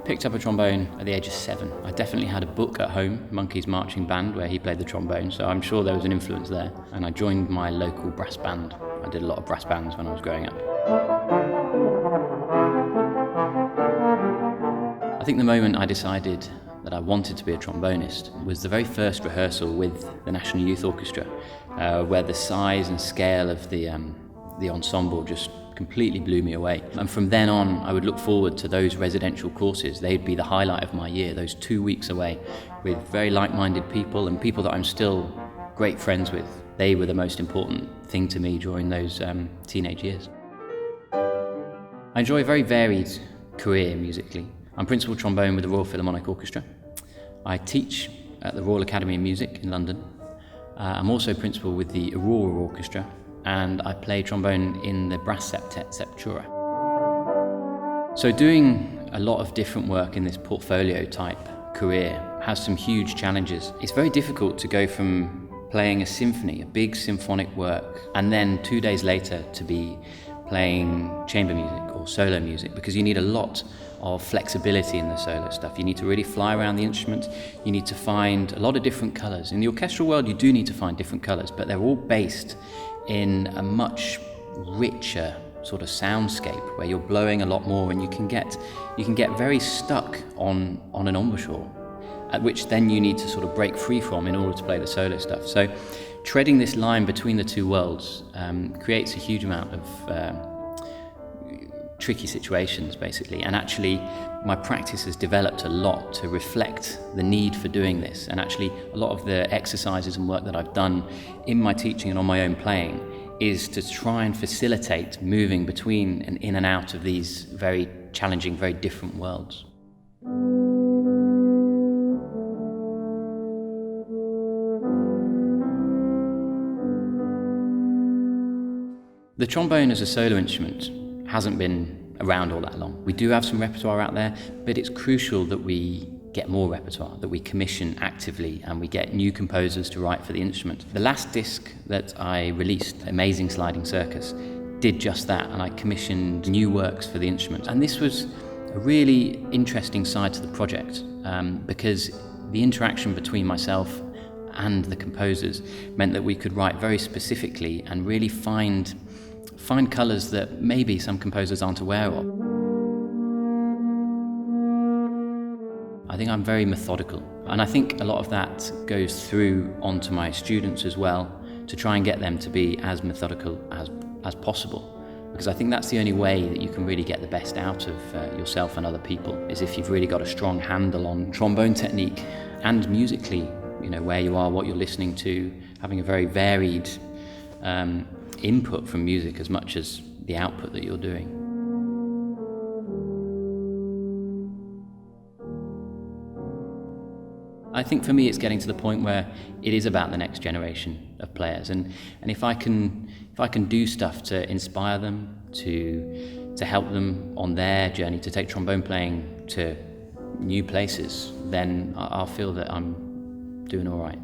picked up a trombone at the age of 7. I definitely had a book at home, Monkey's Marching Band, where he played the trombone, so I'm sure there was an influence there. And I joined my local brass band. I did a lot of brass bands when I was growing up. I think the moment I decided that I wanted to be a trombonist was the very first rehearsal with the National Youth Orchestra, where the size and scale of the ensemble just completely blew me away. And from then on, I would look forward to those residential courses. They'd be the highlight of my year, those 2 weeks away with very like-minded people and people that I'm still great friends with. They were the most important thing to me during those teenage years. I enjoy a very varied career musically. I'm principal trombone with the Royal Philharmonic Orchestra. I teach at the Royal Academy of Music in London. I'm also principal with the Aurora Orchestra, and I play trombone in the brass septet Septura. So doing a lot of different work in this portfolio type career has some huge challenges. It's very difficult to go from playing a symphony, a big symphonic work, and then 2 days later to be playing chamber music or solo music, because you need a lot of flexibility in the solo stuff. You need to really fly around the instrument. You need to find a lot of different colours. In the orchestral world, you do need to find different colours, but they're all based in a much richer sort of soundscape where you're blowing a lot more, and you can get very stuck on an embouchure, at which then you need to sort of break free from in order to play the solo stuff. So treading this line between the two worlds creates a huge amount of tricky situations, basically. And actually, my practice has developed a lot to reflect the need for doing this. And actually, a lot of the exercises and work that I've done in my teaching and on my own playing is to try and facilitate moving between and in and out of these very challenging, very different worlds. The trombone as a solo instrument hasn't been around all that long. We do have some repertoire out there, but it's crucial that we get more repertoire, that we commission actively and we get new composers to write for the instrument. The last disc that I released, Amazing Sliding Circus, did just that, and I commissioned new works for the instrument. And this was a really interesting side to the project because the interaction between myself and the composers meant that we could write very specifically and really find colours that maybe some composers aren't aware of. I think I'm very methodical, and I think a lot of that goes through onto my students as well, to try and get them to be as methodical as possible, because I think that's the only way that you can really get the best out of yourself and other people, is if you've really got a strong handle on trombone technique and musically, where you are, what you're listening to, having a very varied input from music as much as the output that you're doing. I think for me it's getting to the point where it is about the next generation of players, and if I can do stuff to inspire them, to help them on their journey to take trombone playing to new places, then I'll feel that I'm doing all right.